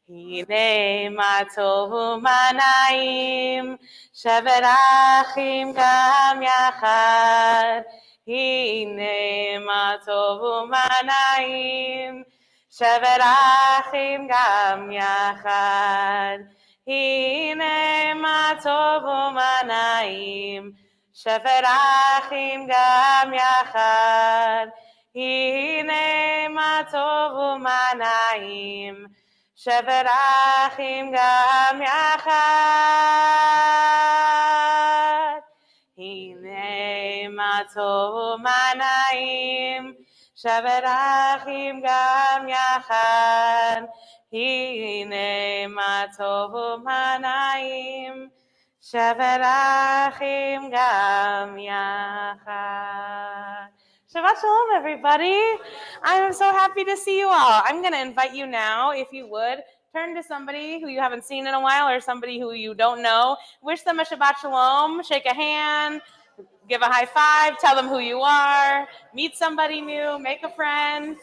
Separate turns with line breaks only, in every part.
Hine matovu manayim Shabbat achim gam yachad. Hine matovu manayim Shabbat achim gam yachad. Hine matovu manayim Shabbat achim gam yachad. Hine matovu manayim Shabbat achim gam yachad. Hine matov manayim. Shabbat achim gam yachad. Hine matov manayim. Shabbat achim gam yachad. Shabbat Shalom, everybody. I'm so happy to see you all. I'm going to invite you now, if you would, turn to somebody who you haven't seen in a while or somebody who you don't know. Wish them a Shabbat Shalom, shake a hand, give a high five, tell them who you are, meet somebody new, make a friend.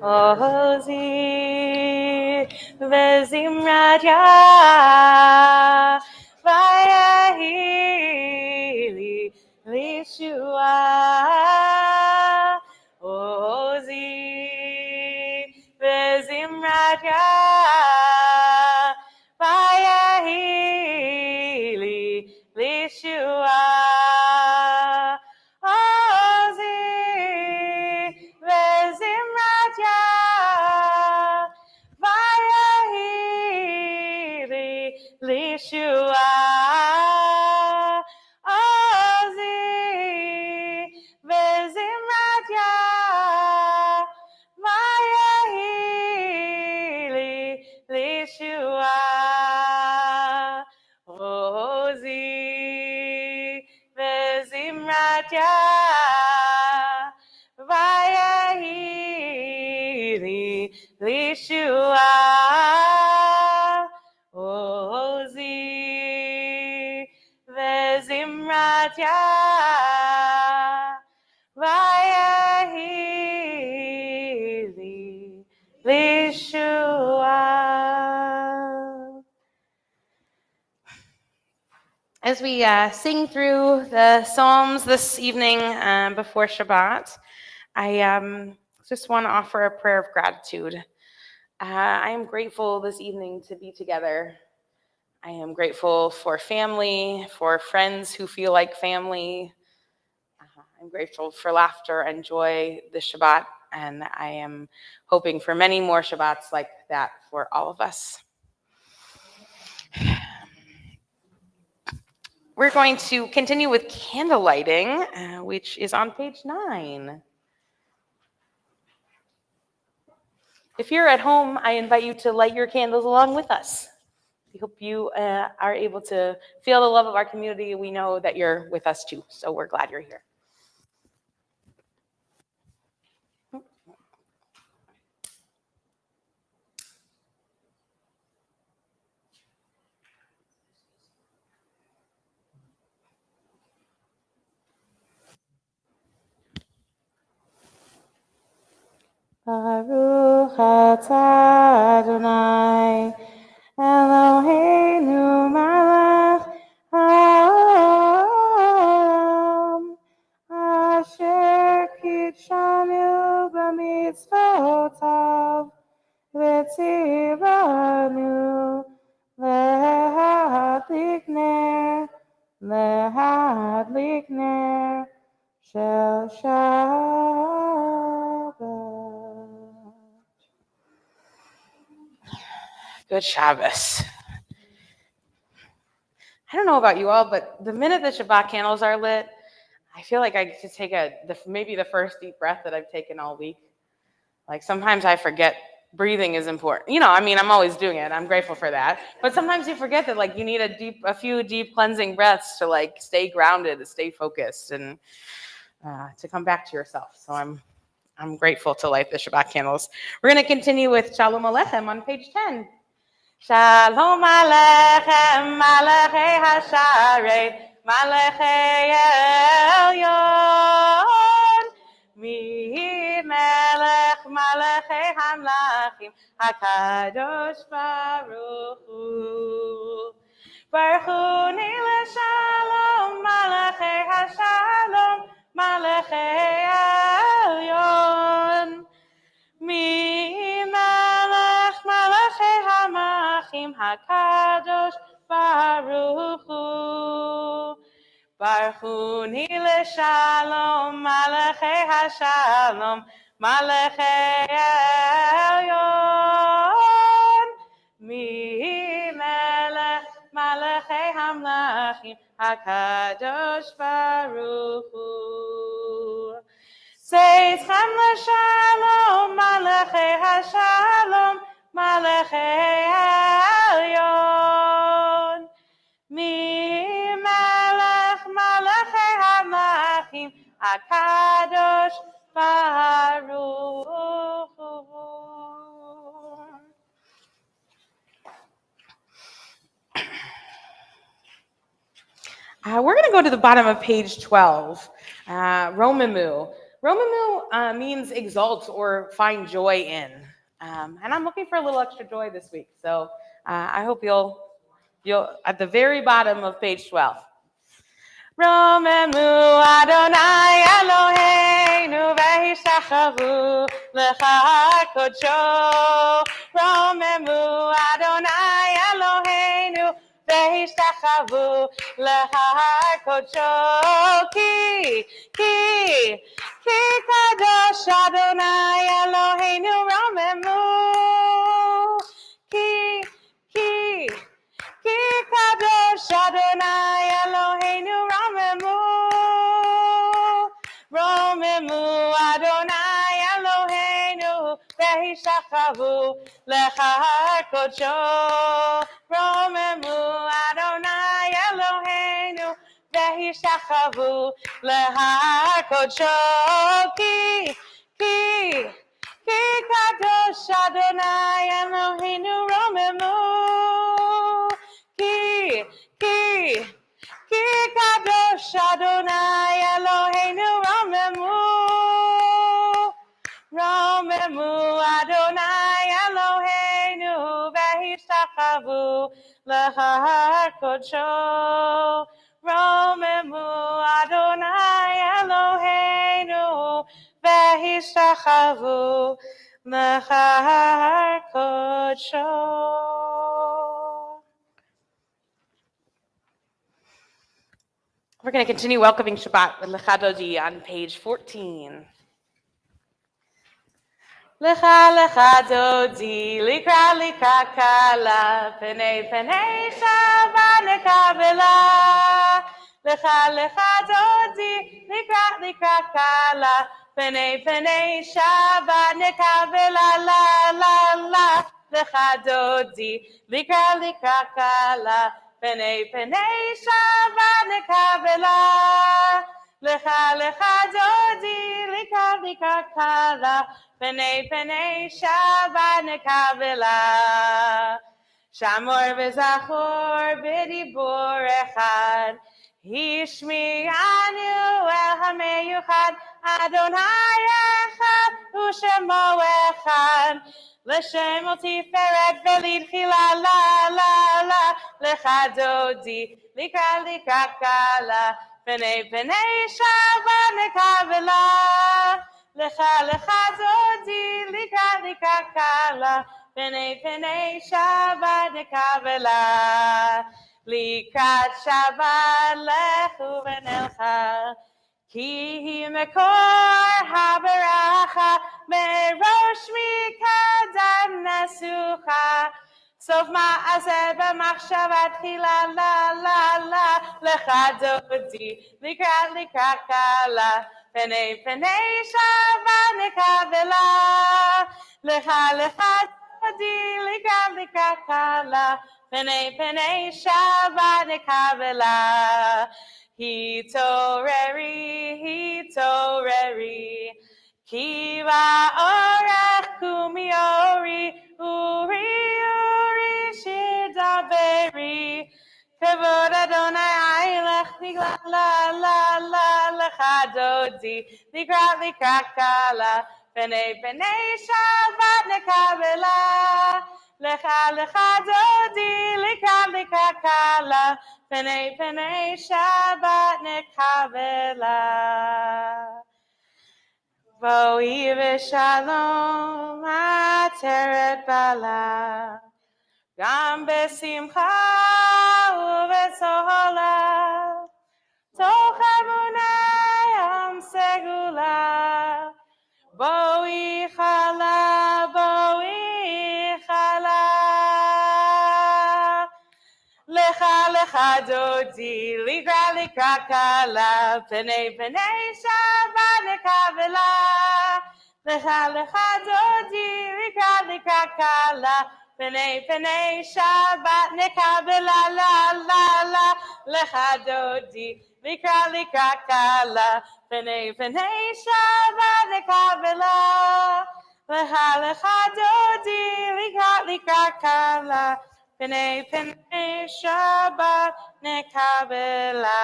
Ozi vezimrat ya vayahili lishua. Ozi vezimrat ya vayahili lishua. Lishua, Ozi, Vezimrat ya, Vayahili, Lishua, Ozi, Vezimrat ya, Vayahili, Lishua. Oh, Vayehi li lishua. As we sing through the Psalms this evening before Shabbat, I just want to offer a prayer of gratitude. I am grateful this evening to be together. I am grateful for family, for friends who feel like family. I'm grateful for laughter and joy this Shabbat, and I am hoping for many more Shabbats like that for all of us. We're going to continue with candle lighting, which is on page 9. If you're at home, I invite you to light your candles along with us. We hope you are able to feel the love of our community. We know that you're with us too, so we're glad you're here. Baruch atah Adonai Eloheinu melech haolam asher kitshanu b'mitzvotav v'tzivanu lehadlik ner shel Shabbat. Good Shabbos. I don't know about you all, but the minute the Shabbat candles are lit, I feel like I get to take maybe the first deep breath that I've taken all week. Like sometimes I forget breathing is important. I'm always doing it. I'm grateful for that. But sometimes you forget that like you need a few deep cleansing breaths to like stay grounded, to stay focused, and to come back to yourself. So I'm grateful to light the Shabbat candles. We're going to continue with Shalom Aleichem on page 10. Shalom Aleichem, Malachei Hasharet, Malachei Elyon, Mi Melech Malachei Hamlachim, HaKadosh Baruch Hu. Baruch Hu Nile Shalom, Malachei Hashalom, Malachei Elyon, Mi Melech Malachei Hamachim, HaKadosh Baruch Hu. Baruch Hu Nile Shalom, Malachei Hashalom, Malachei Elyon, Mi Melech Malachei Hamlachim, HaKadosh Baruch Hu. Seitchem l'shalom, Malachei Hashalom, Malachei Elyon, Mi Melech Malachei Hamlachim, HaKadosh Baruch Hu. We're going to go to the bottom of page 12, Romamu. Romamu means exalt or find joy in. And I'm looking for a little extra joy this week. So I hope you'll at the very bottom of page 12. Romamu Adonai Eloheinu v'hishachavu lecha kodsho. Romamu Adonai Eloheinu v'hishachavu lecha kodsho. Ki kadosh Adonai Eloheinu romamu. Ki kadosh Adonai Eloheinu romamu. Romamu Adonai Eloheinu v'hishachavu lecha kodsho. Romamu Adonai Eloheinu v'hishachavu lecha kodsho. Ki kadosh Adonai Eloheinu romamu. Ki kadosh Adonai Chavu Lecha Kodsho Romemu Adonai Eloheinu Vehishtachavu Lecha Kodsho. We're going to continue welcoming Shabbat with Lecha Dodi on page 14. Lecha lecha dodi, likra likra kala, penei penei Shabbat nekabela. Lecha lecha dodi, likra likra kala, penei penei Shabbat nekabela la la la. Lecha dodi, likra likra kala, penei penei Shabbat nekabela. Lecha lecha dodi, likra likra kala. Penei penei Shabbat nekabela, Shamor v'zachor b'dibur echad, Hishmi anu el hameyuchad, Adonai echad u'shemo echad, L'shem ol tiferet v'lid chila la la la, Lecha dodi likra likra kala, Penei penei Shabbat nekabela. Lecha lecha dodi, likra likra kala, penei penei Shabbat nekabela. Likrat Shabbat lechu v'nelcha, ki hi mekor haberacha, merosh mikadam nesucha. Sof ma'aseh b'machshavat chila la la la, lecha dodi, likra likra kala. Penei penei Shabbat nekabela, lecha lecha dodi likra likra kala, penei penei Shabbat nekabela. Hitoreri, ki va'orach kumiori, uri shidaberi. Kavod Adonai Eilech Nigla la la la lecha dodi likra likra kala, penei penei Shabbat nekabela. Lecha lecha dodi likra likra kala, penei penei Shabbat nekabela. Vo'i v'shalom ateret bala, Gam besimcha uvesohola, toch emunah yom segula, boi chala, lecha lecha dodi, likra likra kala, penei penei Shabbat nekabela. Lecha lecha dodi, likra likra kala, penei penei Shabbat nekabela la la la. Lecha dodi, likra likra kala, penei penei Shabbat nekabela. Lecha lecha dodi, likra likra kala, penei penei Shabbat nekabela.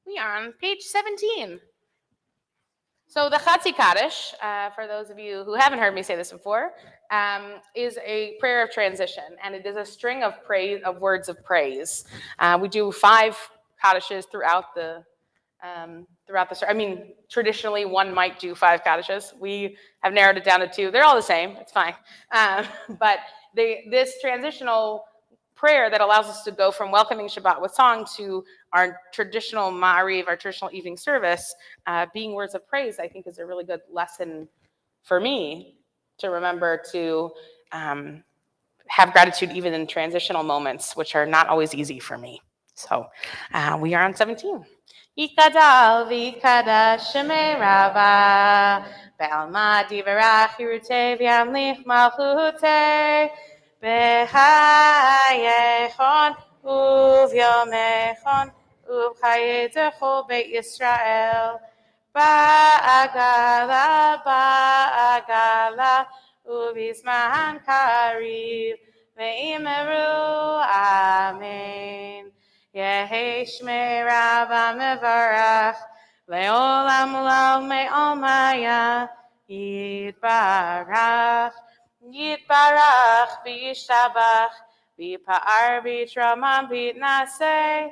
We are on page 17. So the Chatzi Kaddish, for those of you who haven't heard me say this before, is a prayer of transition, and it is a string of praise, of words of praise. We do 5 Kaddishes throughout the. I mean, traditionally one might do 5 Kaddishes. We have narrowed it down to 2. They're all the same. It's fine. But this transitional prayer that allows us to go from welcoming Shabbat with song to our traditional Ma'ariv, our traditional evening service, being words of praise, I think is a really good lesson for me to remember to have gratitude even in transitional moments, which are not always easy for me. So we are on 17. Yikadal v'yikadash shemei rava, be'alma divarach yirutei v'yamlich malchutei, B'chayechon uvyomechon ubchaye dechol Beit Yisrael ba'agala ubizman kariv ve'imeru amen. Yehi shmei Rabba mevarach le'olam lo me'omaya yitbarach Yitbarach v'yishtabach v'yipa'ar v'yitramam v'yitnaseh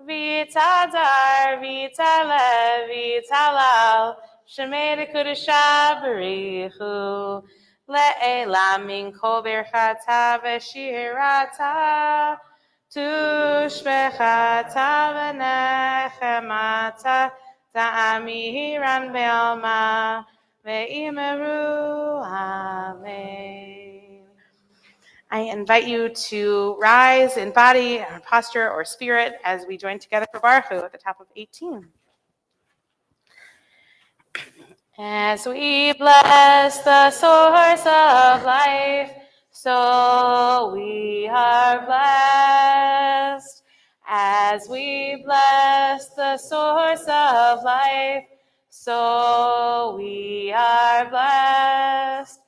v'yitadar v'yitalev v'yitalal shemei l'kudusha b'richu le'elam min kol birchata v'shirata tushbechata v'nechemata ta'amiran be'alma ve'imeru amen. I invite you to rise in body, or posture, or spirit as we join together for Baruch Hu at the top of 18. As we bless the source of life, so we are blessed. As we bless the source of life, so we are blessed.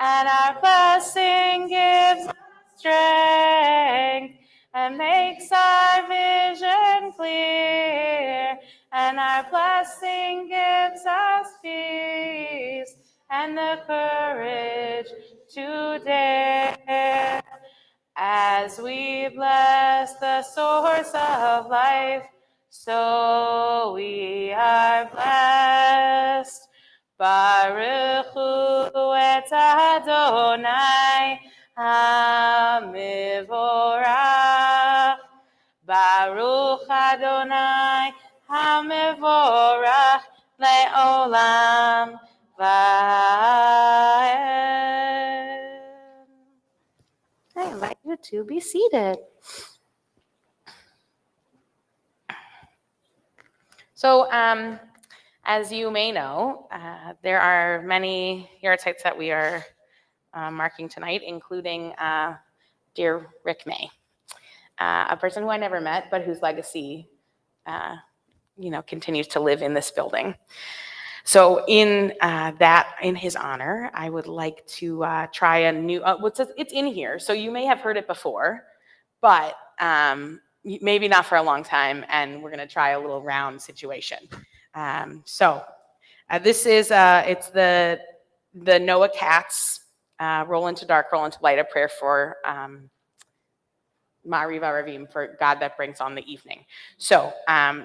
And our blessing gives us strength and makes our vision clear. And our blessing gives us peace and the courage to dare. As we bless the source of life, so we are blessed. Baruch Hu et Adonai HaMevorach. Baruch Adonai HaMevorach le'olam va'ed. I invite you to be seated. So, as you may know, there are many yahrzeits that we are marking tonight, including dear Rick May, a person who I never met, but whose legacy, continues to live in this building. So, in his honor, I would like to try a new. It's in here, so you may have heard it before, but maybe not for a long time. And we're going to try a little round situation. This is it's the Noah Katz Roll into Dark, Roll into Light, a prayer for Ma'ariv Aravim, for God that brings on the evening. So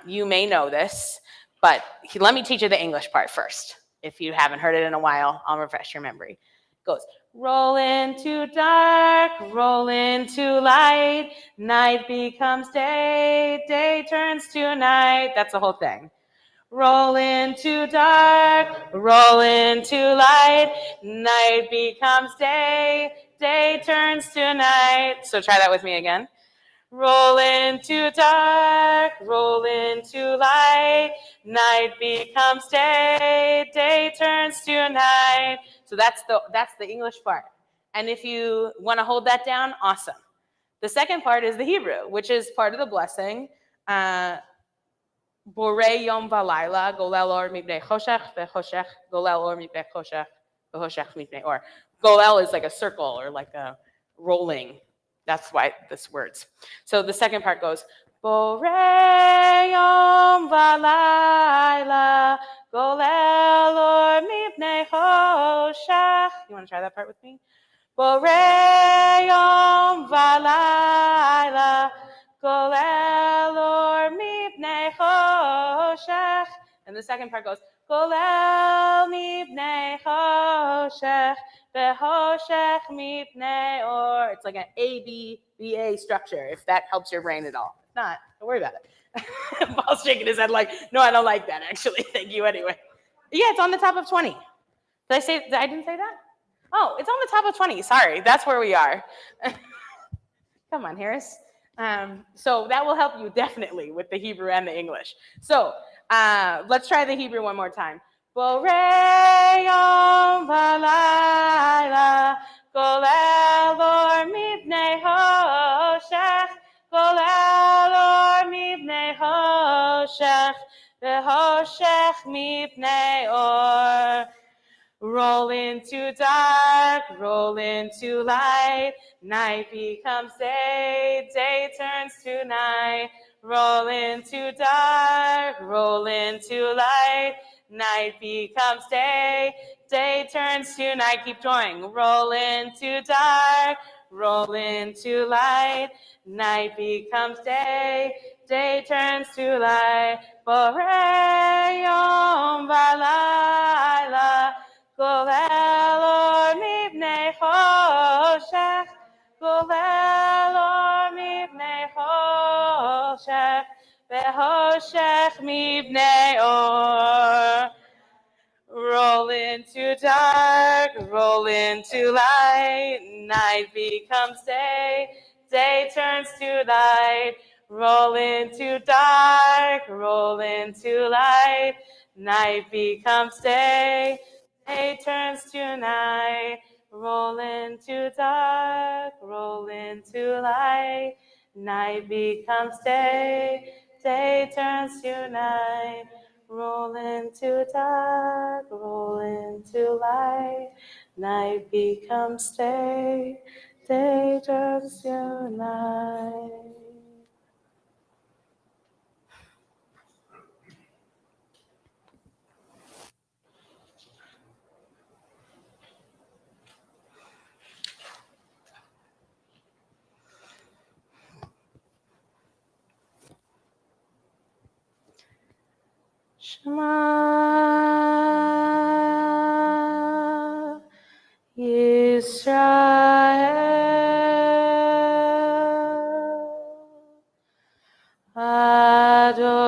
you may know this, but let me teach you the English part first. If you haven't heard it in a while, I'll refresh your memory. It goes, roll into dark, roll into light, night becomes day, day turns to night. That's the whole thing. Roll into dark, roll into light, night becomes day, day turns to night. So try that with me again. Roll into dark, roll into light, night becomes day, day turns to night. So that's the English part. And if you want to hold that down, awesome. The second part is the Hebrew, which is part of the blessing. Borei yom v'layla, golel or mipnei choshech, v'choshech, golel or mipnei choshech, v'choshech mipnei or. Golel is like a circle or like a rolling. That's why this words. So the second part goes, Borei yom v'layla, golel or mipnei choshech. You want to try that part with me? Borei yom v'layla, golel or mipnei choshech. And the second part goes, golel mipnei choshech, v'choshech mipnei or. It's like an A-B-B-A structure, if that helps your brain at all. If not, don't worry about it. Paul's shaking his head like, no, I don't like that, actually. Thank you anyway. Yeah, it's on the top of 20. Did I didn't say that? Oh, it's on the top of 20. Sorry, that's where we are. Come on, Harris. So that will help you definitely with the Hebrew and the English. So let's try the Hebrew one more time. Borei yom v'layla, golel or mipnei choshech, golel or mipnei choshech, v'choshech mipnei or. Roll into dark, roll into light, night becomes day, day turns to night. Roll into dark, roll into light, night becomes day, Day turns to night, keep going. Roll into dark, roll into light. Night becomes day, day turns to light. Borei yom v'layla, golel or mibnei choshech, golel or mibnei choshech, ve'choshech mibnei or. Roll into dark, roll into light. Night becomes day, day turns to light. Roll into dark, roll into light. Night becomes day, day turns to night. Roll into dark, roll into light. Night becomes day, day turns to night. Roll into dark, roll into light. Night becomes day, day turns to night. Shema Yisrael Adonai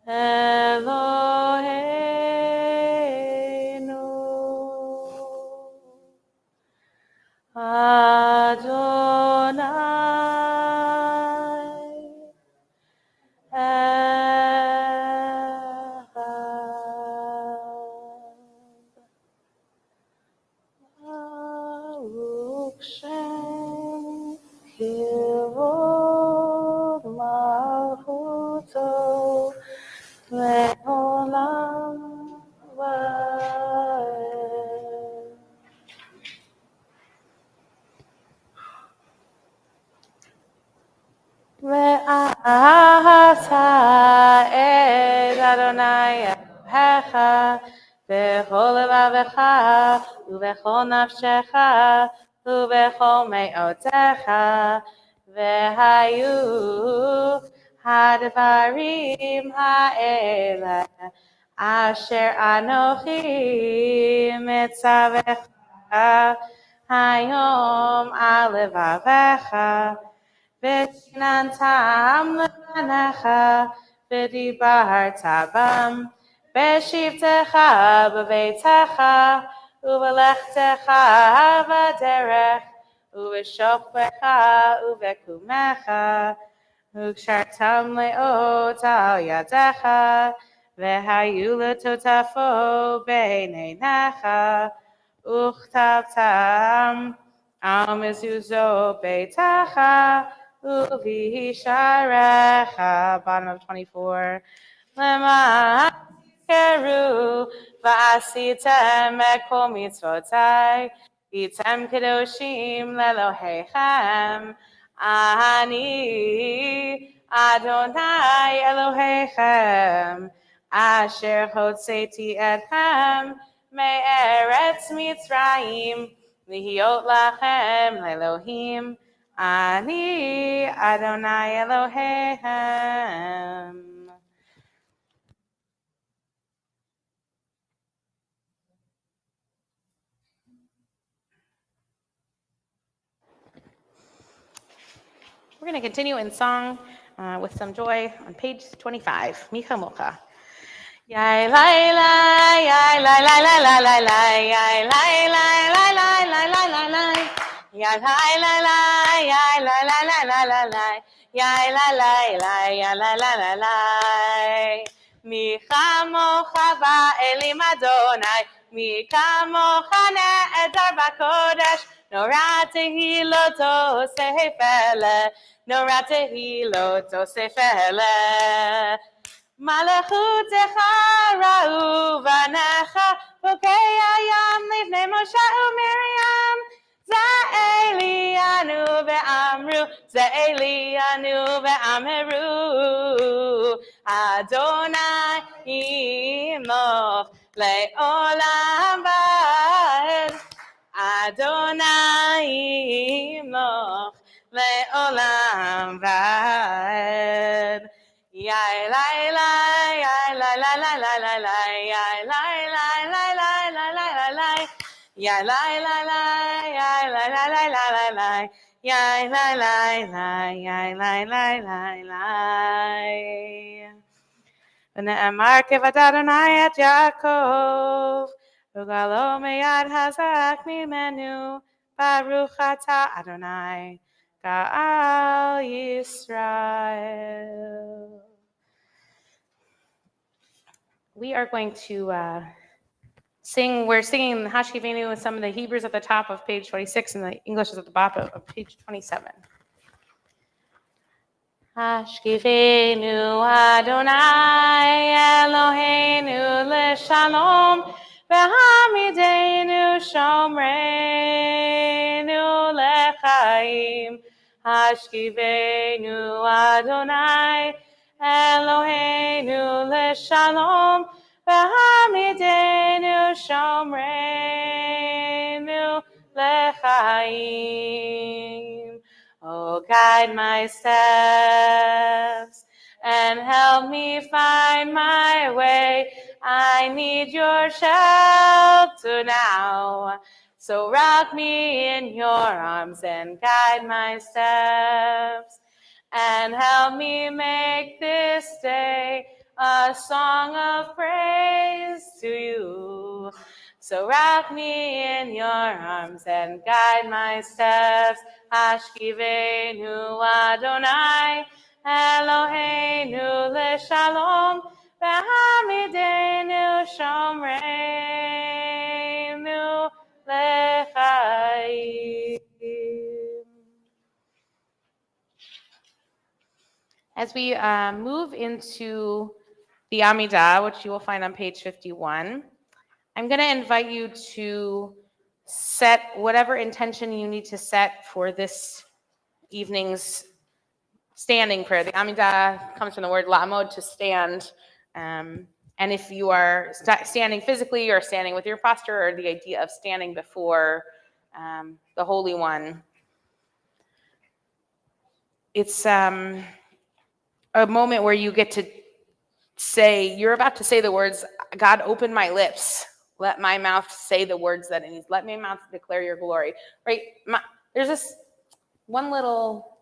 Eloheinu Adonai Baruch Shem Kivod Malchuto Le'olam Va'ed. Ve'ahavta et Adonai Elohecha b'chol levavecha u'b'chol nafshecha u'b'chol me'otecha ve'hayu hadvarim ha'ele asher anochi mitzavecha hayom al levavecha V'shinantam lefanecha, v'dibarta bam, v'shivtecha b'veitecha, u'v'lechtecha b'derech, u'v'shokbecha u'v'kumecha, u'kshartam le'ot al yadecha, v'hayu l'totafo b'eineinecha, u'chtavtam al mezuzot beitecha, Uvisharecha, bottom of 24. Lema keru va'asitem ekol mitzvotai, item kedoshim lelohechem. Ani Adonai Elohechem, asher hotzeti etchem me'eretz Mitzrayim, lihiot lachem lelohim. Ani Adonai Elohechem. We're going to continue in song with some joy on page 25. Micha Mocha. Yai lai lai, yai lai lai lai lai lai lai, yai lai lai lai lai lai lai lai lai, yai lai lai lai, yai lai lai lai lai lai lai, yai lai lai lai, yai lai lai lai lai. Mi chamocha ba'elim Adonai, mi chamocha ne'edar b'kodesh, nora tehilot osef ele, nora tehilot osef ele. Malachutecha ra'u vanecha, bokei hayam livnei Moshe u'Miriam. Za'elianu ve'amru, za'elianu ve'amru. Adonai Imloch le'olam va'ed. Adonai Imloch le'olam va'ed. Yai lai lai, yai lai lai lai lai lai lai, yai lai lai lai lai lai lai lai lai, yai lai lai lai, yai lai lai lai lai lai lai, yai lai lai lai, yai lai lai lai lai. ונאמר כבד אדוני את יעקב, וגאלו מיד חזק ממנו, ברוך אתה אדוני, גאל Yisrael. We are going to sing. We're singing Hashkivenu with some of the Hebrews at the top of page 26 and the English is at the bottom of page 27. Hashkivenu Adonai Eloheinu l'shalom v'hamidenu shomreinu l'chaim. Hashkivenu Adonai Eloheinu l'shalom v'hamidenu shomreinu l'chaim. Oh, guide my steps and help me find my way. I need your shelter now. So rock me in your arms and guide my steps and help me make this day a song of praise to you. So rock me in your arms and guide my steps. Hashkivenu Adonai Eloheinu l'shalom v'hamidenu shomreinu l'chaim. As we move into the Amidah, which you will find on page 51, I'm going to invite you to set whatever intention you need to set for this evening's standing prayer. The Amidah comes from the word la'amod, to stand. And if you are standing physically or standing with your posture, or the idea of standing before the Holy One, it's a moment where you get to say, you're about to say the words, God, open my lips. Let my mouth say the words that it needs. Let my mouth declare your glory. Right? There's this one little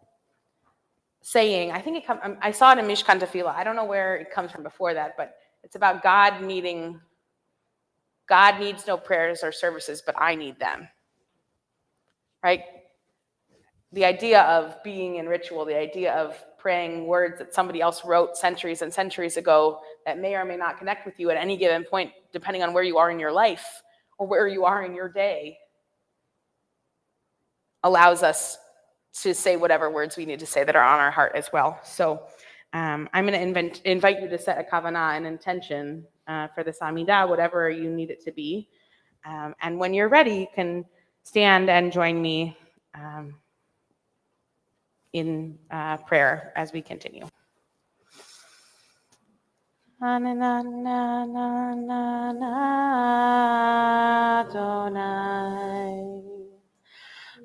saying. I think I saw it in Mishkan Tefillah. I don't know where it comes from before that, but it's about God needs no prayers or services, but I need them. Right? The idea of being in ritual, the idea of praying words that somebody else wrote centuries and centuries ago that may or may not connect with you at any given point, depending on where you are in your life or where you are in your day, allows us to say whatever words we need to say that are on our heart as well. So I'm going to invite you to set a kavanah, an intention for this Amidah, whatever you need it to be. And when you're ready, you can stand and join me in prayer as we continue.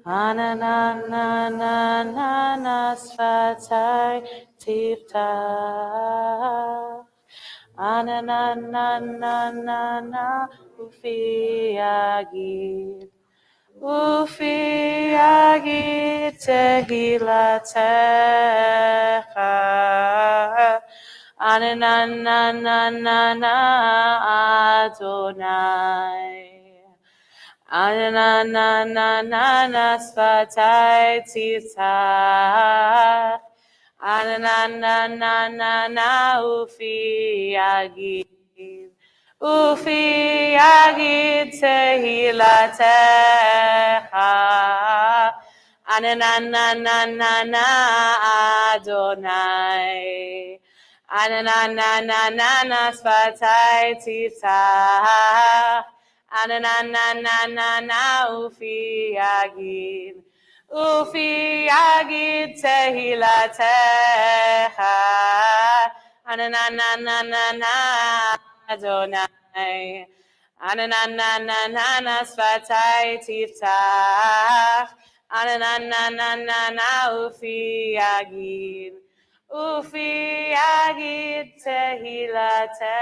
Adonai, sfatai tiftach, ufi yagid. Ufi yagid tehilatecha, Adonai. Adonai, sfatai tiftach, Adonai, ufi yagid. Ufi yagid tehilatecha, Adonai. Adonai, sfatai tiftach, Adonai, ufi yagid. Ufi yagid tehilatecha, Ananana Adonai. Ananana Sfatai Tiftach. Ananana Ufi Yagid. Ufi Yagid Tehilatecha.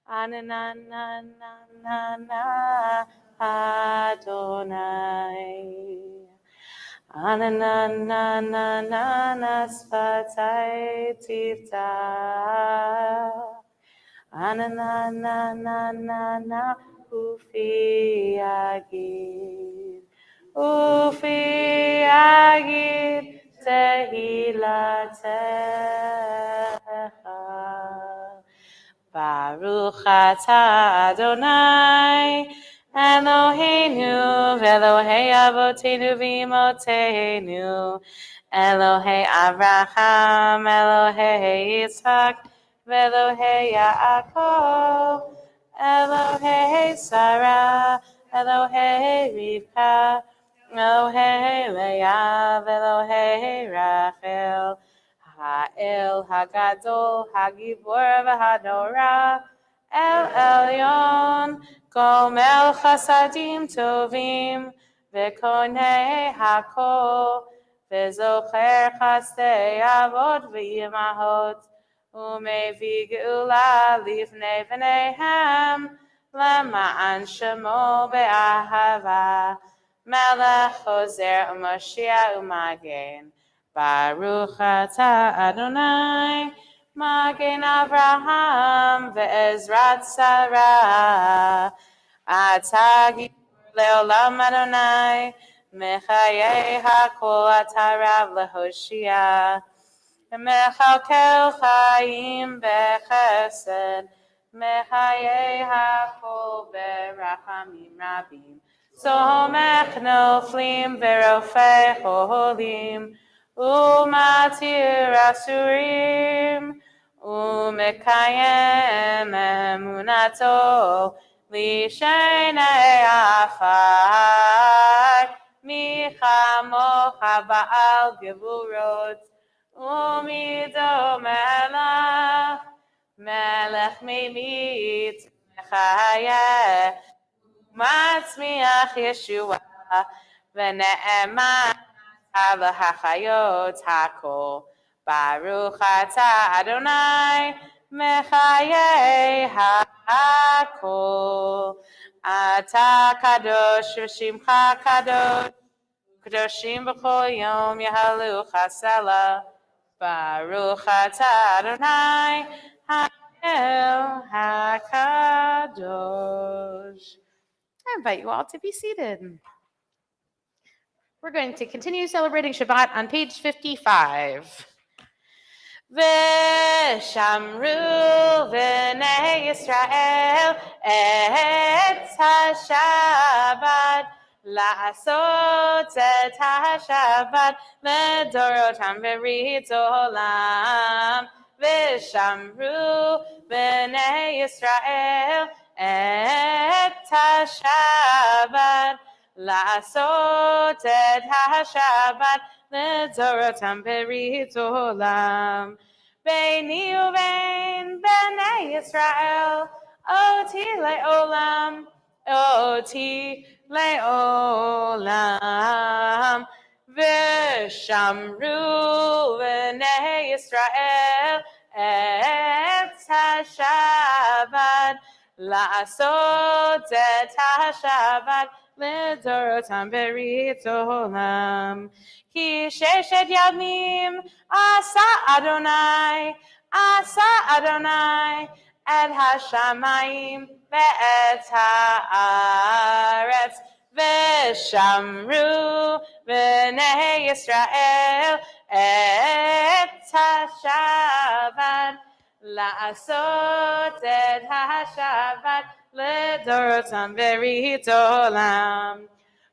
Ananana Adonai. Ananana Sfatai Tiftach. Ananana Ufi Yagid. Ufi Yagid Tehilatecha. Baruch atah Adonai Eloheinu v'Elohei Avotenu v'Imotenu Elohei Avraham Elohei Yitzhak v'Elohei Yaakov Elohei Sarah Elohei Rivka Elohei Leah v'Elohei Rachel Ha'el Hagadol Hagibor v'Hadorah El Elyon Gomel Chasadim Tovim V'Konei Hakol V'Zocher Chasdei Avot V'Yimahot Umevi Geula Livnei V'neihem Lema'an Shemo Be'ahava Melech Chozer U'Mashiach U'Magen Baruch atah Adonai Magen Avraham ve'ezrat Sarah Atah Gibor le'olam Adonai Mechayei hakol atah Rav lehoshia Mechalkel chayim bechesed Mechayei hakol berachamim rabim Somech noflim verofei cholim Umatir asurim Umekayem emunato Lishenei afar Michamocha ba'al gevurot Umido melech Melech mimit mechayeh Matzmiach Yeshua V'ne'eman Hachayot Hakol Baruch atah Adonai Mechayei Hakol Atah Kadosh V'Shimcha Kadosh Kadoshim B'chol Yom Yahalu Chasela Baruch atah Adonai Ha'el HaKadosh. I invite you all to be seated. We're going to continue celebrating Shabbat on page 55. V'shamru v'nei Yisrael et ha-Shabbat la'asot et ha-Shabbat ledorotam v'rit olam. V'shamru v'nei Yisrael et ha-Shabbat לעשות את השבת לדורותם ברית עולם. ביני ובין בני ישראל, אותי לעולם, אותי לעולם. ושמרו בני ישראל את השבת, לעשות את השבת לדורותם ברית עולם. כי ששת ימים עשה אדוני את השמיים ואת הארץ, ושמרו בני ישראל את השבת, לעשות את השבת לדורותם ברית עולם.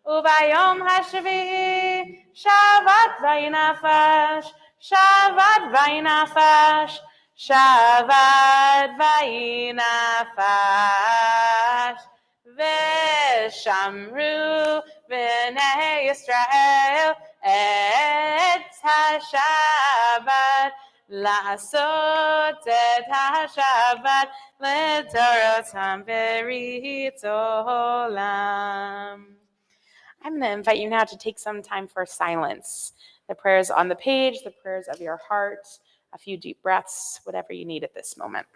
וביום השביעי שבת ויהי נפש, שבת ויהי נפש, שבת ויהי נפש. ושמרו בני ישראל את השבת, לעשות את השבת לדורותם בריאת עולם. I'm going to invite you now to take some time for silence. The prayers on the page, the prayers of your heart, a few deep breaths, whatever you need at this moment.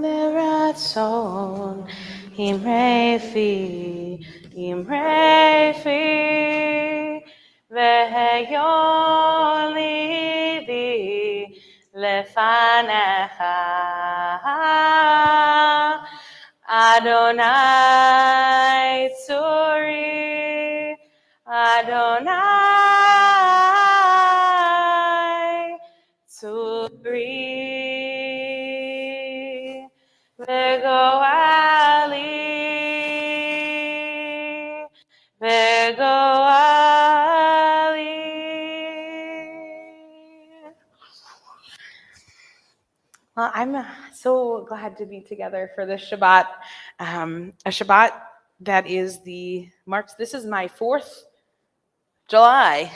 לרצון אמרי פי והיו ליבי לפניך אדוני צורי אדוני צורי וגואלי. Well, I'm so glad to be together for this Shabbat, a Shabbat that is this is my 4th July.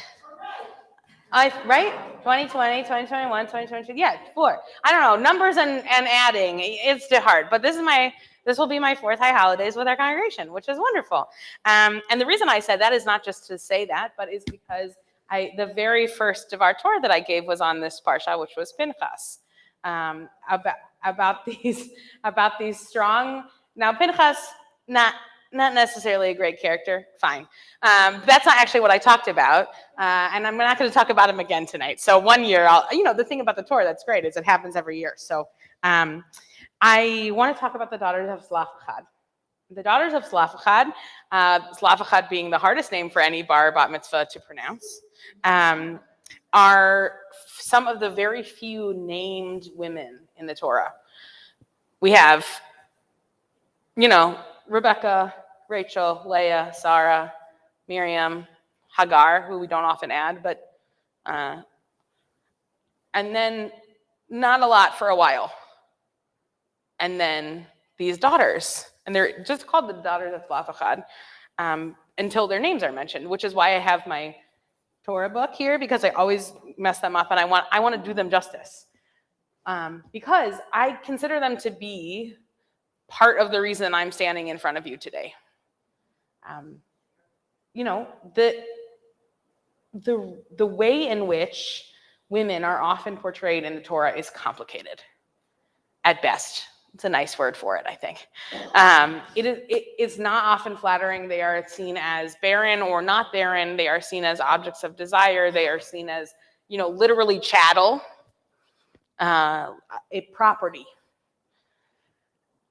Right? 2020, 2021, 2022. Yeah, 4. I don't know, numbers and adding, it's hard. But this will be my 4th high holidays with our congregation, which is wonderful. And the reason I said that is not just to say that, but is because the very first Devar Torah that I gave was on this parsha, which was Pinchas, about these strong. Now Pinchas, not necessarily a great character, fine. That's not actually what I talked about, and I'm not going to talk about him again tonight. So one year, the thing about the Torah that's great is it happens every year. So I want to talk about the daughters of Tzlafchad. The daughters of Tzlafchad, Tzlafchad being the hardest name for any bar bat mitzvah to pronounce, are some of the very few named women in the Torah. We have, Rebecca, Rachel, Leah, Sarah, Miriam, Hagar, who we don't often add, but and then not a lot for a while. And then these daughters, and they're just called the daughters of Tzlafchad until their names are mentioned, which is why I have my Torah book here, because I always mess them up, and I want to do them justice, because I consider them to be part of the reason I'm standing in front of you today. The way in which women are often portrayed in the Torah is complicated, at best. It's a nice word for it, I think. It's not often flattering. They are seen as barren or not barren. They are seen as objects of desire. They are seen as, literally chattel, a property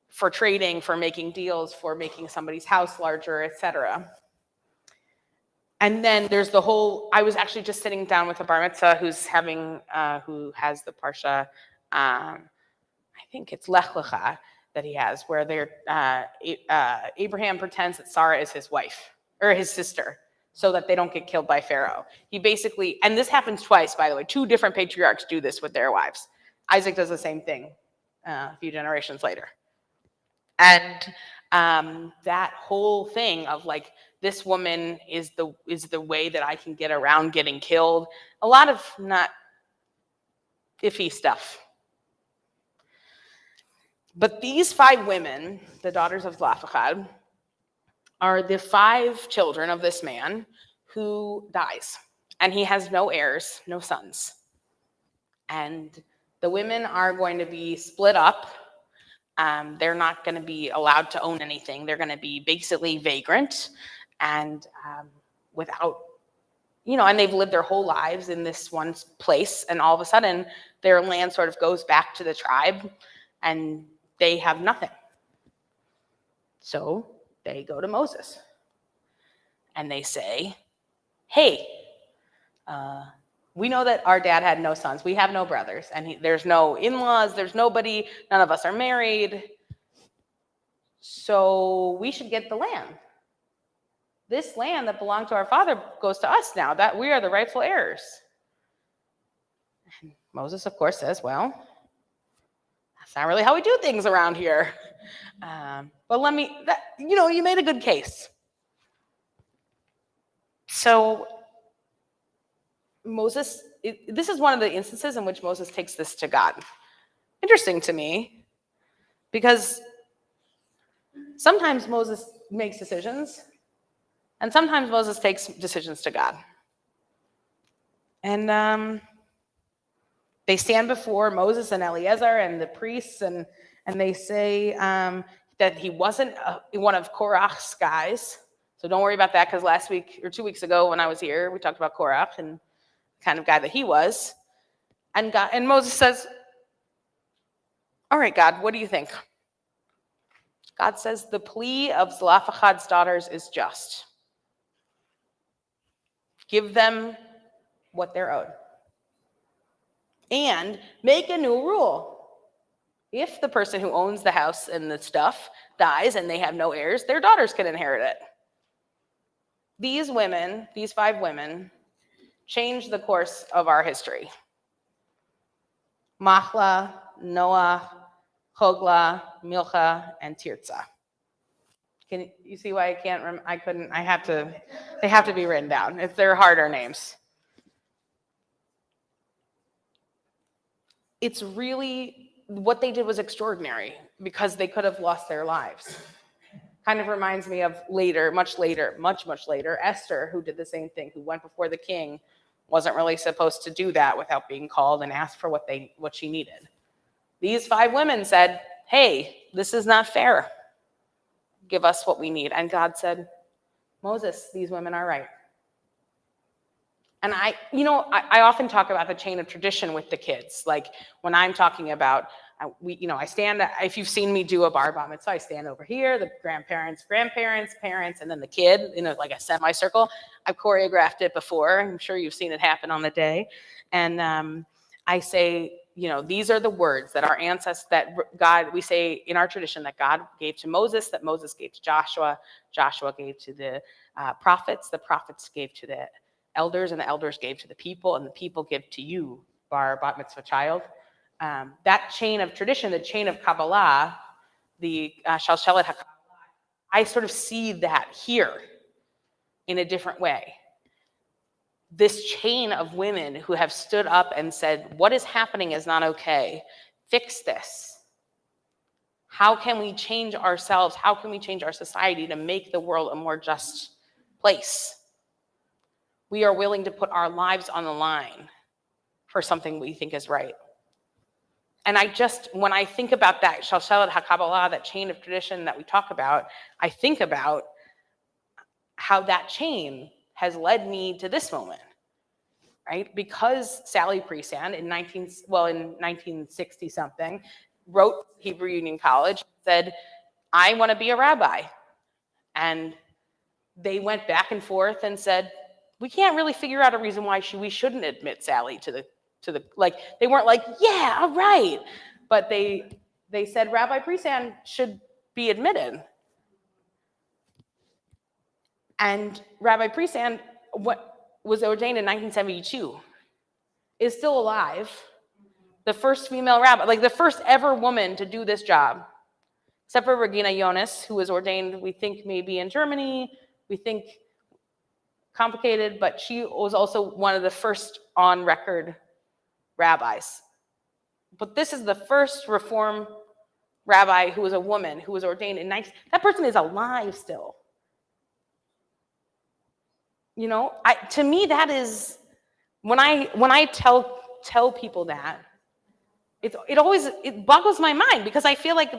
for trading, for making deals, for making somebody's house larger, etc. And then there's the whole. I was actually just sitting down with a bar mitzvah who has the parsha. I think it's Lech Lecha that he has, where Abraham pretends that Sarah is his wife or his sister, so that they don't get killed by Pharaoh. He basically, and this happens twice, by the way. 2 different patriarchs do this with their wives. Isaac does the same thing a few generations later. And that whole thing of like, this woman is the way that I can get around getting killed. A lot of not iffy stuff. But these 5 women, the daughters of Zelophehad, are the 5 children of this man who dies. And he has no heirs, no sons. And the women are going to be split up. They're not going to be allowed to own anything. They're going to be basically vagrant and without, and they've lived their whole lives in this one place. And all of a sudden, their land sort of goes back to the tribe and they have nothing. So they go to Moses and they say, hey, we know that our dad had no sons. We have no brothers. And there's no in-laws. There's nobody. None of us are married. So we should get the land. This land that belonged to our father goes to us now. That we are the rightful heirs. And Moses, of course, says, well, that's not really how we do things around here. But you made a good case. So Moses, this is one of the instances in which Moses takes this to God. Interesting to me, because sometimes Moses makes decisions, and sometimes Moses takes decisions to God. And they stand before Moses and Eleazar and the priests, and they say that he wasn't one of Korach's guys. So don't worry about that, because last week or 2 weeks ago when I was here, we talked about Korach and kind of guy that he was. And Moses says, all right, God, what do you think? God says, the plea of Zelophehad's daughters is just. Give them what they're owed. And make a new rule. If the person who owns the house and the stuff dies and they have no heirs, their daughters can inherit it. These 5 women, change the course of our history. Machlah, Noah, Hoglah, Milcah, and Tirzah. Can you see why I can't they have to be written down. If they're harder names. It's really, what they did was extraordinary because they could have lost their lives. Kind of reminds me of much later, Esther, who did the same thing, who went before the king, wasn't really supposed to do that without being called and asked for what she needed. These 5 women said, hey, this is not fair. Give us what we need. And God said, Moses, these women are right. And I often talk about the chain of tradition with the kids. Like when I'm talking about, I stand, if you've seen me do a bar mitzvah, I stand over here, the grandparents, parents, and then the kid, like a semicircle. I've choreographed it before. I'm sure you've seen it happen on the day. And I say, these are the words that our ancestors, that God, we say in our tradition that God gave to Moses, that Moses gave to Joshua gave to the prophets gave to the elders, and the elders gave to the people, and the people give to you, bar mitzvah child. That chain of tradition, the chain of Kabbalah, the Shalshelet HaKabbalah, I sort of see that here in a different way. This chain of women who have stood up and said, what is happening is not okay. Fix this. How can we change ourselves? How can we change our society to make the world a more just place? We are willing to put our lives on the line for something we think is right. And when I think about that Shalshelet HaKabbalah, that chain of tradition that we talk about, I think about how that chain has led me to this moment, right? Because Sally Priesand in 1960 something wrote Hebrew Union College, said, I want to be a rabbi. And they went back and forth and said, we can't really figure out a reason why we shouldn't admit Sally to the they weren't like, yeah, all right. But they said Rabbi Priesand should be admitted. And Rabbi Priesand, was ordained in 1972, is still alive. The first female rabbi, the first ever woman to do this job, except for Regina Jonas, who was ordained, we think, maybe in Germany. We think complicated, but she was also one of the first on-record rabbis. But this is the first Reform rabbi who was a woman, who was ordained in 19... That person is alive still. You know, to me, that is... When I tell people that, it boggles my mind, because I feel like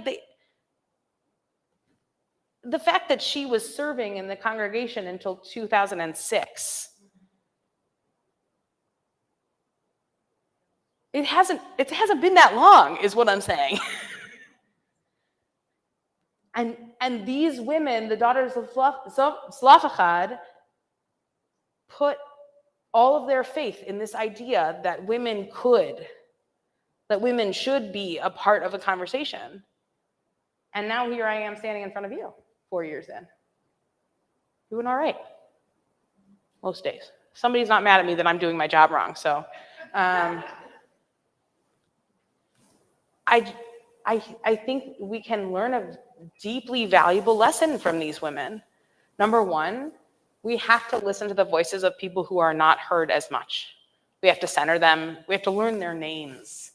the fact that she was serving in the congregation until 2006, it hasn't been that long, is what I'm saying. And these women, the daughters of Zelophehad, put all of their faith in this idea that women should be a part of a conversation. And now here I am standing in front of you, 4 years in. Doing all right. Most days. Somebody's not mad at me that I'm doing my job wrong, so. I think we can learn a deeply valuable lesson from these women. Number one, we have to listen to the voices of people who are not heard as much. We have to center them. We have to learn their names.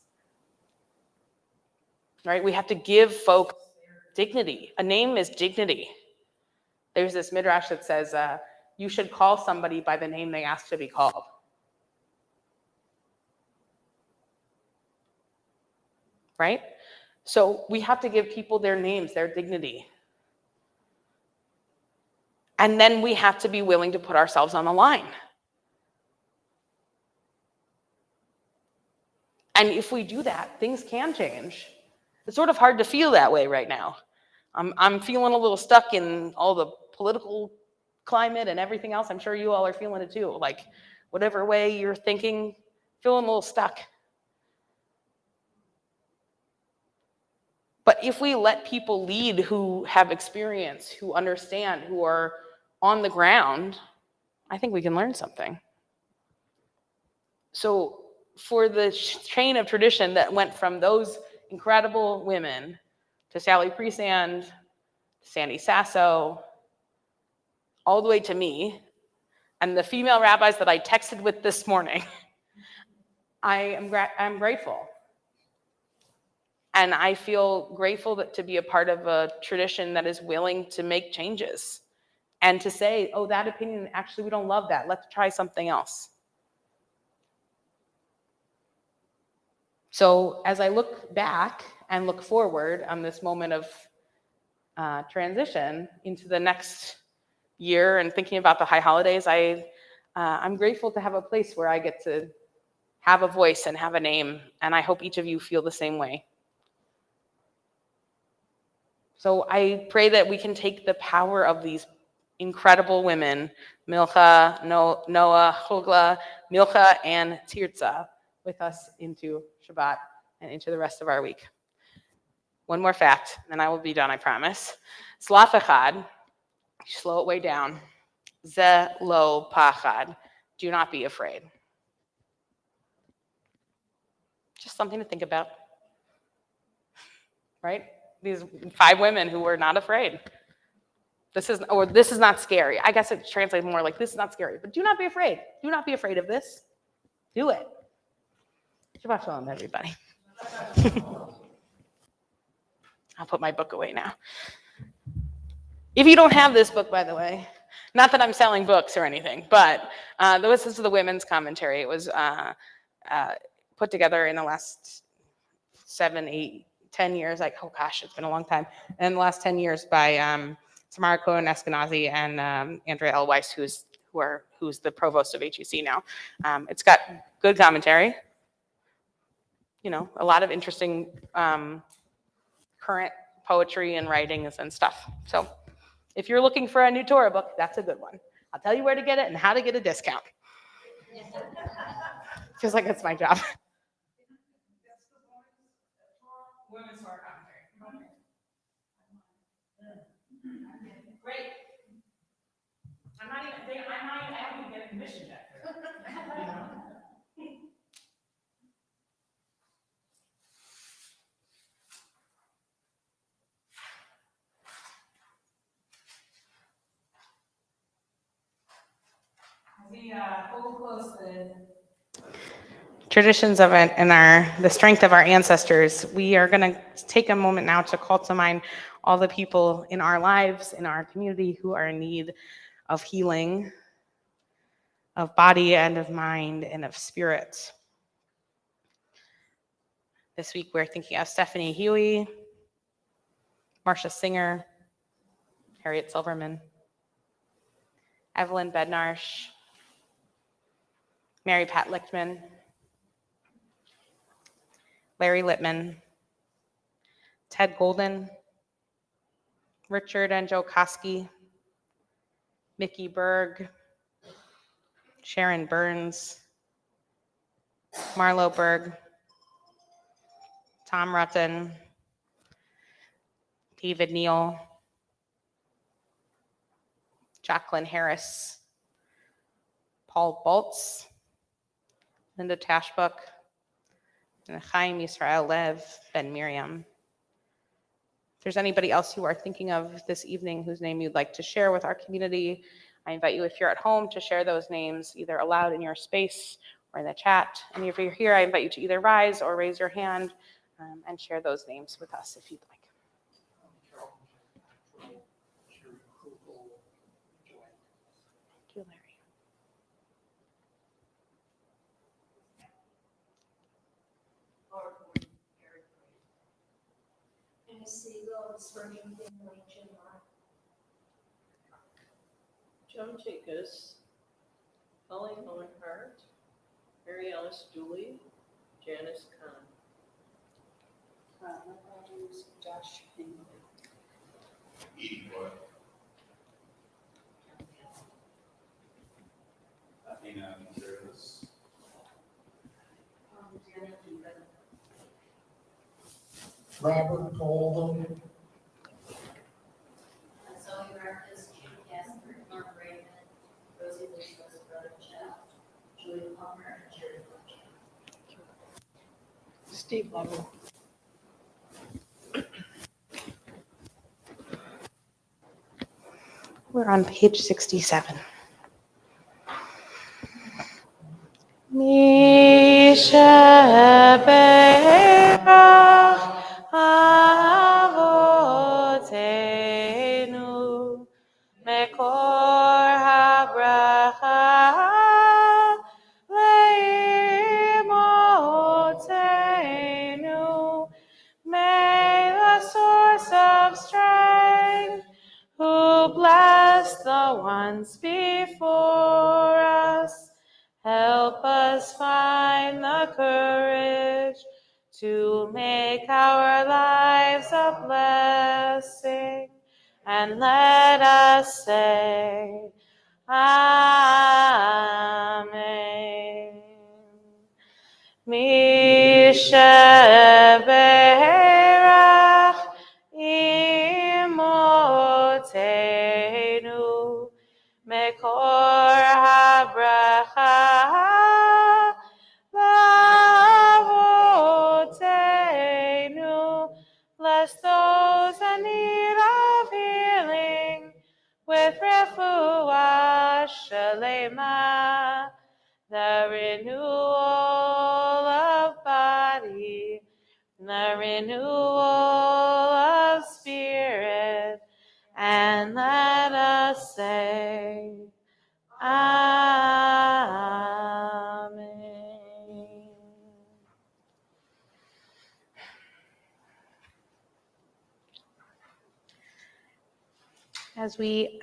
Right? We have to give folks dignity. A name is dignity. There's this midrash that says, you should call somebody by the name they asked to be called. Right? So we have to give people their names, their dignity. And then we have to be willing to put ourselves on the line. And if we do that, things can change. It's sort of hard to feel that way right now. I'm feeling a little stuck in all the political climate and everything else. I'm sure you all are feeling it too. Like, whatever way you're thinking, feeling a little stuck. But if we let people lead who have experience, who understand, who are on the ground, I think we can learn something. So for the chain of tradition that went from those incredible women to Sally Priesand, Sandy Sasso, all the way to me, and the female rabbis that I texted with this morning, I'm grateful. And I feel grateful to be a part of a tradition that is willing to make changes and to say, oh, that opinion, actually, we don't love that. Let's try something else. So as I look back and look forward on this moment of transition into the next year and thinking about the high holidays, I'm grateful to have a place where I get to have a voice and have a name, and I hope each of you feel the same way. So I pray that we can take the power of these incredible women, Milcha, Noah, Hogla, Milcha, and Tirza, with us into Shabbat and into the rest of our week. One more fact, and I will be done, I promise. Zelophehad, slow it way down. Ze lo pachad, do not be afraid. Just something to think about, right? These 5 women who were not afraid. This is not scary. I guess it translates more like this is not scary, but do not be afraid. Do not be afraid of this. Do it. Shabbat shalom, everybody. I'll put my book away now. If you don't have this book, by the way, not that I'm selling books or anything, but this is the women's commentary. It was put together in the last 7, 8, 10 years. Like, oh gosh, it's been a long time. And the last 10 years by Tamara Cohen Eskenazi and Andrea L. Weiss, who's the provost of HEC now. It's got good commentary. You know, a lot of interesting current poetry and writings and stuff. So if you're looking for a new Torah book, that's a good one. I'll tell you where to get it and how to get a discount. Feels like that's my job. Women's Torah commentary. Great. I haven't even getting commissioned yet. You know? traditions of it and the strength of our ancestors, we are going to take a moment now to call to mind all the people in our lives, in our community, who are in need of healing, of body and of mind and of spirit. This week we're thinking of Stephanie Huey, Marcia Singer, Harriet Silverman, Evelyn Bednarsh, Mary Pat Lichtman, Larry Littman, Ted Golden, Richard and Joe Koski, Mickey Berg, Sharon Burns, Marlo Berg, Tom Rutten, David Neal, Jacqueline Harris, Paul Baltz, Linda Tashbuck, and Chaim Yisrael Lev, Ben Miriam. If there's anybody else you are thinking of this evening whose name you'd like to share with our community, I invite you, if you're at home, to share those names either aloud in your space or in the chat. And if you're here, I invite you to either rise or raise your hand and share those names with us if you'd like. Thank you, Larry.
Joan Chicas, Colleen Lowenhart, Mary Alice Dooley, Janice Kahn.
My name's Josh Finley.
Edie Wood. Athena Materials.
Robert Golden.
Zoe Marcus, Jim Casper, Mark Raymond, Rosie Elizabeth, Brother Jeff, Julie Palmer, and Jerry Fletcher.
Steve Lovell.
We're on page 67. Misha Berach Avotenu Mekor HaBracha Leimotenu. May the source of strength, who blessed the ones before us, help us find the courage to make our lives a blessing, and let us say, Amen. Misha Berach Imotenu Mekor HaBracha Lavotenu. Bless those in need of healing with refuah shalema, the renewal of body, the renewal of spirit, and let us say, Amen. As we,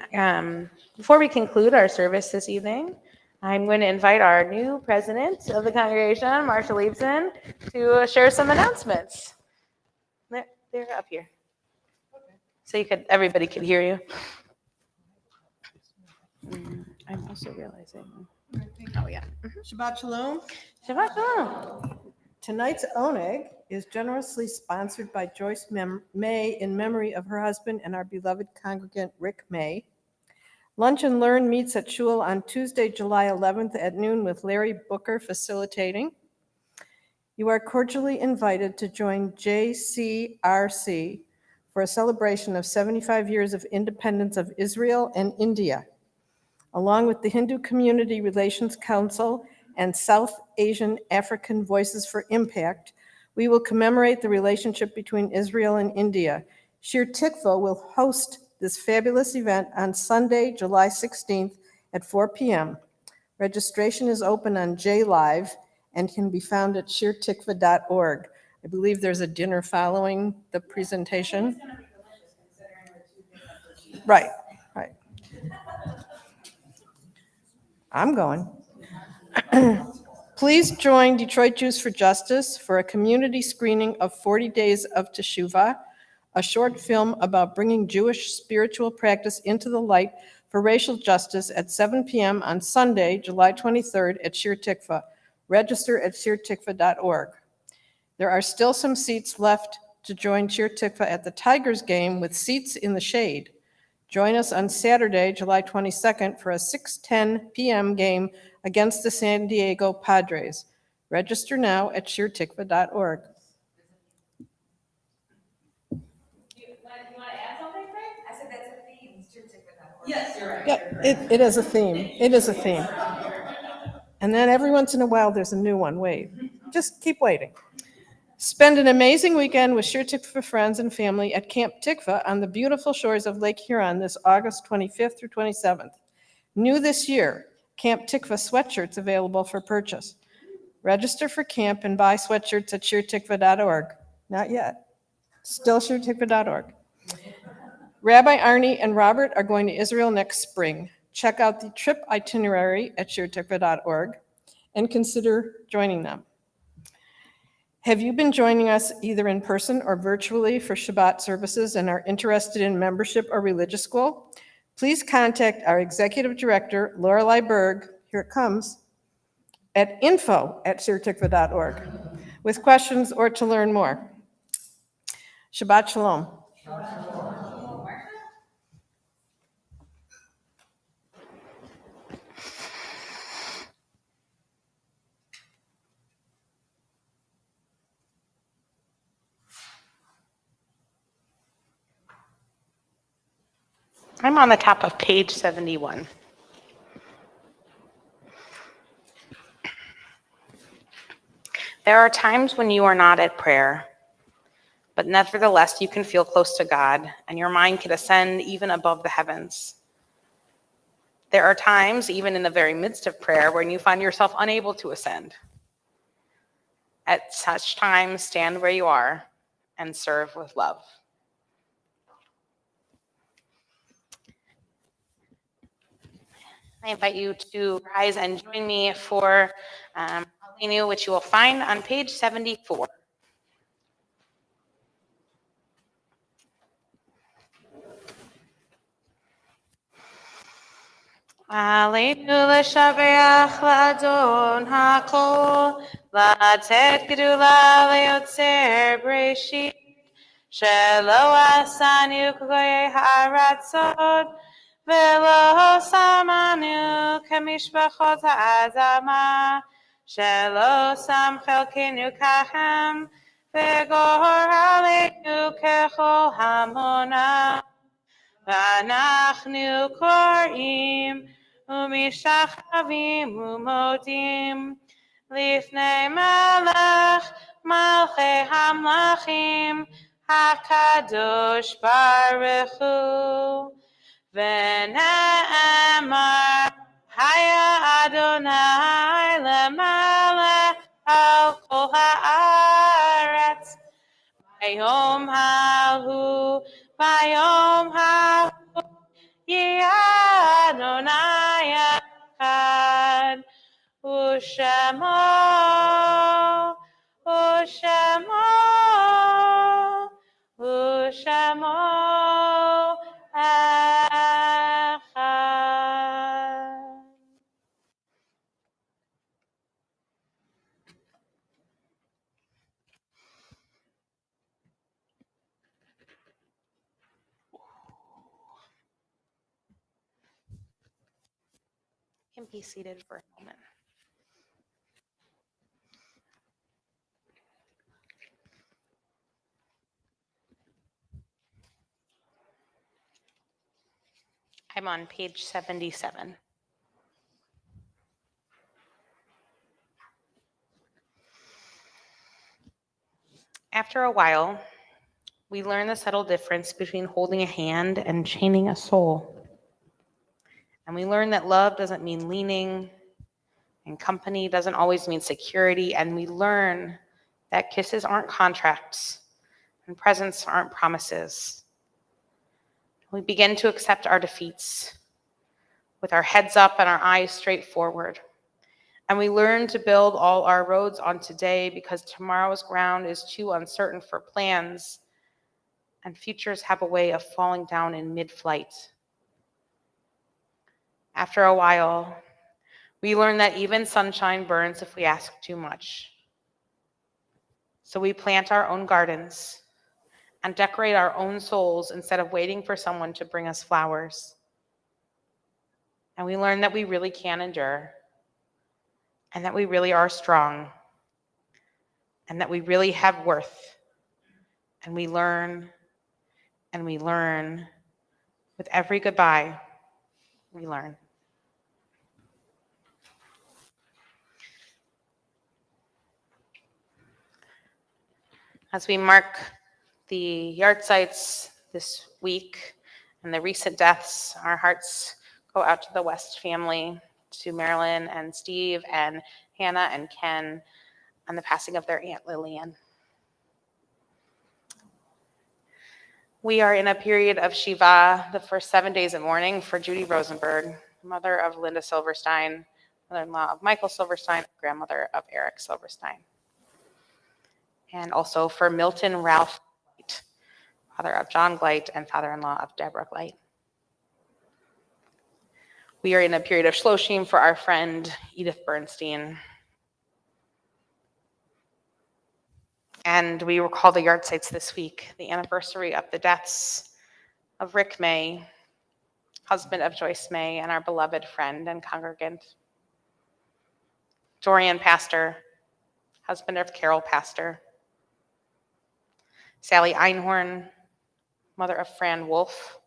before we conclude our service this evening, I'm going to invite our new president of the congregation, Marshall Leibson, to share some announcements. They're up here, so everybody could hear you. I'm also realizing. Oh yeah.
Shabbat Shalom.
Shabbat Shalom.
Tonight's oneg is generously sponsored by Joyce May in memory of her husband and our beloved congregant Rick May. Lunch and Learn meets at Shul on Tuesday, July 11th at noon with Larry Booker facilitating. You are cordially invited to join JCRC for a celebration of 75 years of independence of Israel and India. along with the Hindu Community Relations Council and South Asian African Voices for Impact, we will commemorate the relationship between Israel and India. Shir Tikva will host this fabulous event on Sunday, July 16th at 4 p.m. Registration is open on JLive and can be found at shirtikva.org. I believe there's a dinner following the presentation. Right, right. I'm going. Please join Detroit Jews for Justice for a community screening of 40 Days of Teshuvah, a short film about bringing Jewish spiritual practice into the light for racial justice at 7 p.m. on Sunday, July 23rd at Shir Tikva. Register at shirtikva.org. There are still some seats left to join Shir Tikva at the Tigers game with seats in the shade. Join us on Saturday, July 22nd for a 6:10 p.m. game against the San Diego Padres. Register now at shirtikva.org.
You want to add something, Craig?
I said that's a theme, shirtikva.org.
Yes, you're right.
Yeah, it is a theme. It is a theme. And then every once in a while, there's a new one. Wait, just keep waiting. Spend an amazing weekend with Shir Tikva friends and family at Camp Tikva on the beautiful shores of Lake Huron this August 25th through 27th. New this year, Camp Tikva sweatshirts available for purchase. Register for camp and buy sweatshirts at shirtikva.org. Not yet. Still shirtikva.org. Rabbi Arnie and Robert are going to Israel next spring. Check out the trip itinerary at shirtikva.org and consider joining them. Have you been joining us either in person or virtually for Shabbat services and are interested in membership or religious school? Please contact our executive director, Lorelei Berg, here it comes, at info@shirtikva.org with questions or to learn more. Shabbat Shalom.
I'm on the top of page 71. There are times when you are not at prayer, but nevertheless you can feel close to God and your mind can ascend even above the heavens. There are times, even in the very midst of prayer, when you find yourself unable to ascend. At such times, stand where you are and serve with love. I invite you to rise and join me for Alinu, which you will find on page 74. Aleinu l'shabeach l'adon hakol, לתת גדולה ליוצר בראשית, שלא עשנו כגויי הארצות, ולא שמנו כמשפחות האדמה, שלא שם חלקנו כהם, וגורר עלינו ככל המונה. ואנחנו קוראים ומשתחווים ומודים לפני מלך מלכי המלכים הקדוש ברוך הוא. ונאמר היה אדוני למלך על כל הארץ. ביום ההוא יהיה אדוני אחד, ושמו אחד. Can be seated for a moment. I'm on page 77. After a while, we learn the subtle difference between holding a hand and chaining a soul. And we learn that love doesn't mean leaning, and company doesn't always mean security. And we learn that kisses aren't contracts, and presents aren't promises. We begin to accept our defeats with our heads up and our eyes straight forward. And we learn to build all our roads on today because tomorrow's ground is too uncertain for plans, and futures have a way of falling down in mid-flight. After a while, we learn that even sunshine burns if we ask too much. So we plant our own gardens and decorate our own souls instead of waiting for someone to bring us flowers. And we learn that we really can endure, and that we really are strong, and that we really have worth. And we learn, and we learn. With every goodbye, we learn. As we mark the yard sites this week and the recent deaths, our hearts go out to the West family, to Marilyn and Steve and Hannah and Ken, on the passing of their Aunt Lillian. We are in a period of Shiva, the first 7 days of mourning for Judy Rosenberg, mother of Linda Silverstein, mother-in-law of Michael Silverstein, grandmother of Eric Silverstein. And also for Milton Ralph Gleit, father of John Gleit and father-in-law of Deborah Gleit. We are in a period of shloshim for our friend Edith Bernstein. And we recall the yard sites this week, the anniversary of the deaths of Rick May, husband of Joyce May, and our beloved friend and congregant. Dorian Pastor, husband of Carol Pastor. Sally Einhorn, mother of Fran Wolf.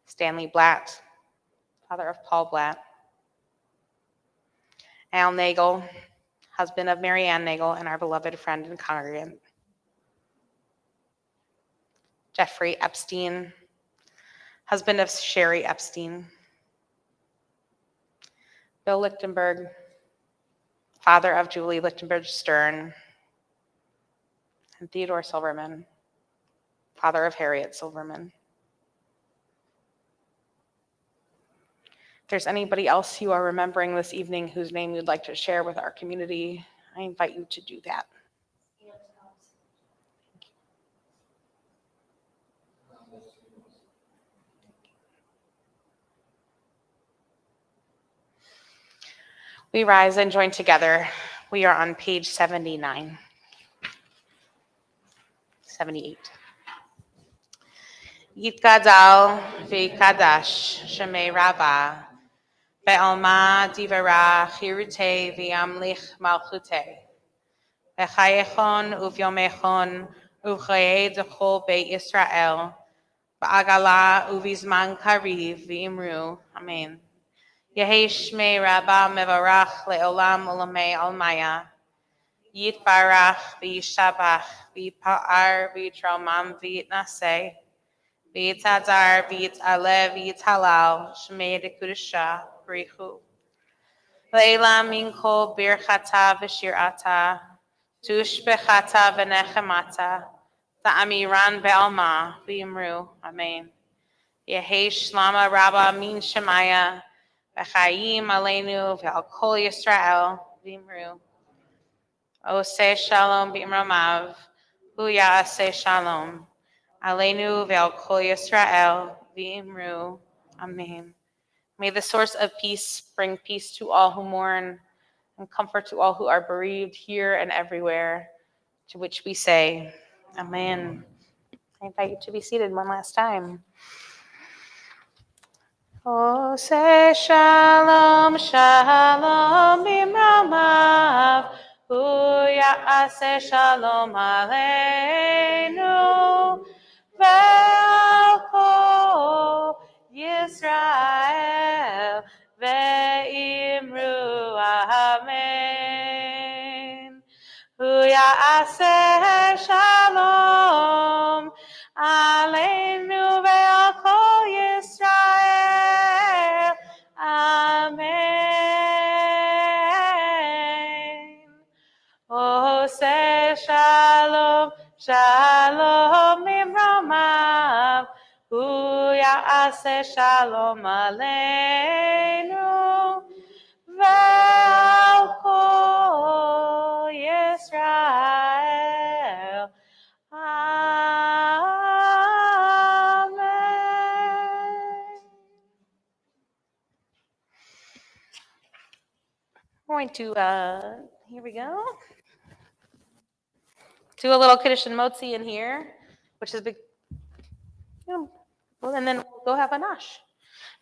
Stanley Blatt, father of Paul Blatt. Al Nagel, husband of Mary Ann Nagel and our beloved friend and congregant. Jeffrey Epstein, husband of Sherry Epstein. Bill Lichtenberg, father of Julie Lichtenberg Stern. And Theodore Silverman, father of Harriet Silverman. If there's anybody else you are remembering this evening whose name you'd like to share with our community, I invite you to do that. We rise and join together. We are on page 78. Yitgadal v'kadash shemei Rabbah be'alma divara chirute v'yamlich malchute v'chayechon uvyomechon u'chaye d'chol beit Yisrael ba'agala uvizman kariv v'imru. Amen. Yehi shmei Rabbah mevarach le'olam ulamei almaya yitbarach v'yishabach v'yipa'ar v'yitromam v'yitnaseh v'yitadar v'yitalev v'yitalal shmei dekudusha b'richu le'ela min kol birchata v'shirata tushbechata v'nechemata ta'amiran be'alma v'yimru. Amen. Yehi shlama Rabbah min shemaya v'chayim aleinu v'al kol Yisrael v'yimru. Oseh shalom b'imramav hu ya'aseh shalom Aleinu ve'al kol Yisrael v'imru. Amen. May the source of peace bring peace to all who mourn and comfort to all who are bereaved here and everywhere, to which we say, Amen. I invite you to be seated one last time. Oseh shalom, shalom b'imramav hu ya'aseh shalom aleinu ve'al kol Yisrael ve'imru. Amen. Hu Yaseh Shalom Aleinu ve'al kol Yisrael. Amen. Ose Shalom, Shalom Imramav, Hu Ya'aseh Shalom Aleinu, Ve'al Kol Yisrael. Amen. We're going to, here we go. Do a little Kiddush and Motzi in here, which is big. Well, and then we'll go have a nosh.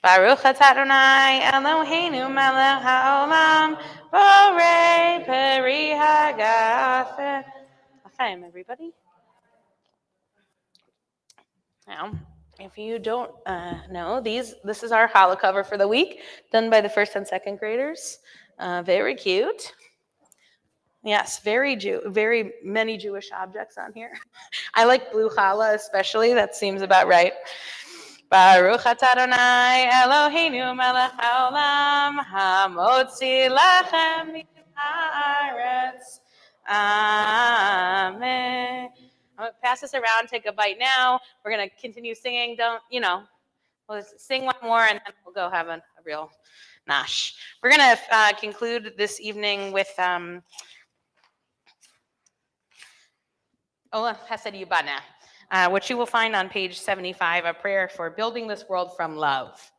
Baruch atah Adonai Eloheinu melech haolam borei peri hagafen. L'chaim, everybody. Now, if you don't know, this is our challah cover for the week, done by the first and second graders. Very cute. Yes, very many Jewish objects on here. I like blue challah especially. That seems about right. Baruch atah Adonai Eloheinu melech haolam hamotzi lachem min haaretz. Amen. I'm going to pass this around, take a bite now. We're going to continue singing. We'll sing one more and then we'll go have a real nosh. We're going to conclude this evening with Olam Chesed Yibana, which you will find on page 75, a prayer for building this world from love.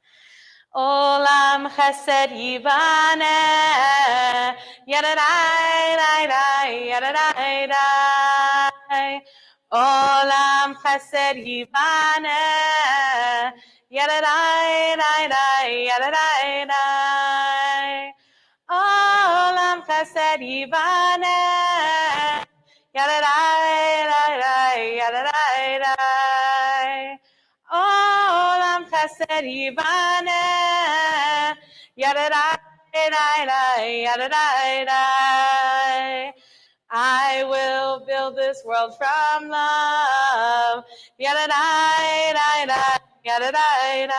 Olam Chesed Yibana, yadadai, yadadai, yadadai. Olam Chesed Yibana, yadadai, yadadai, yadadai. Olam Chesed Yibana. Yadadai, yadadai, Olam Chesed Yibana. Yadadai, yadadai. I will build this world from love. Yadadai, yadadai.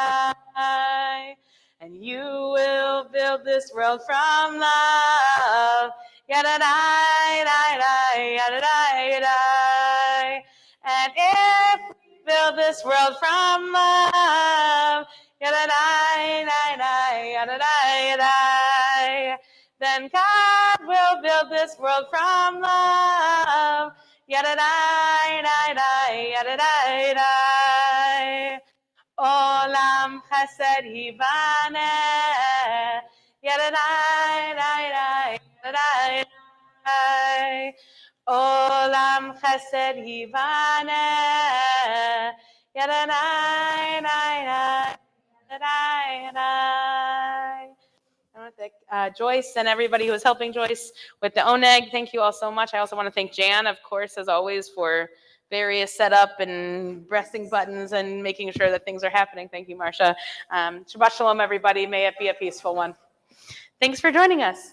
And you will build this world from love. Yadadai, yadadai. And if we build this world from love, yadadai, yadadai, then God will build this world from love. Yadadai, yadadai. Olam Chesed Yibana. Yadadai, yadadai. Olam Chesed Yibana. Yadadai, yadadai. I want to thank Joyce and everybody who is helping Joyce with the oneg. Thank you all so much. I also want to thank Jan, of course, as always, for various setup and pressing buttons and making sure that things are happening. Thank you, Marcia. Shabbat Shalom, everybody. May it be a peaceful one. Thanks for joining us.